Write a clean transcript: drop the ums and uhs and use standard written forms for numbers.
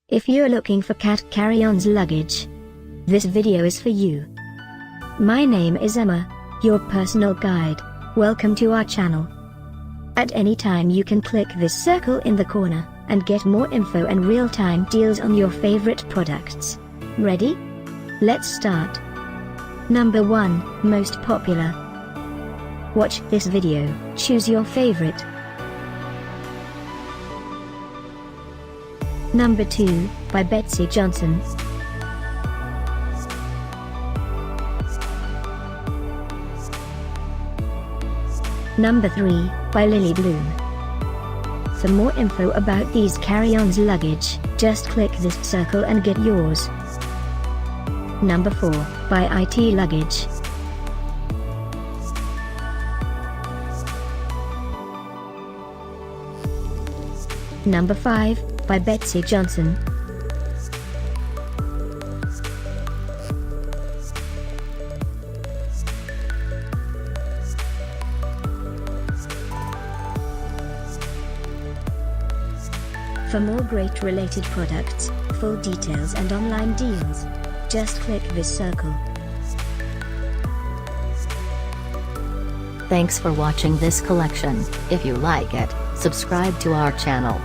If you're looking for cat carry-ons luggage, this video is for you. My name is Emma, your personal guide. Welcome to our channel. At any time you can click this circle in the corner, and get more info and real-time deals on your favorite products. Ready? Let's start. Number 1, most popular. Watch this video, choose your favorite. Number 2, by Betsey Johnson. Number 3, by Lily Bloom. For more info about these carry-ons luggage, just click this circle and get yours. Number 4, by IT Luggage. Number 5, by Betsey Johnson. For more great related products, full details and online deals, just click this circle. Thanks for watching this collection. If you like it, subscribe to our channel.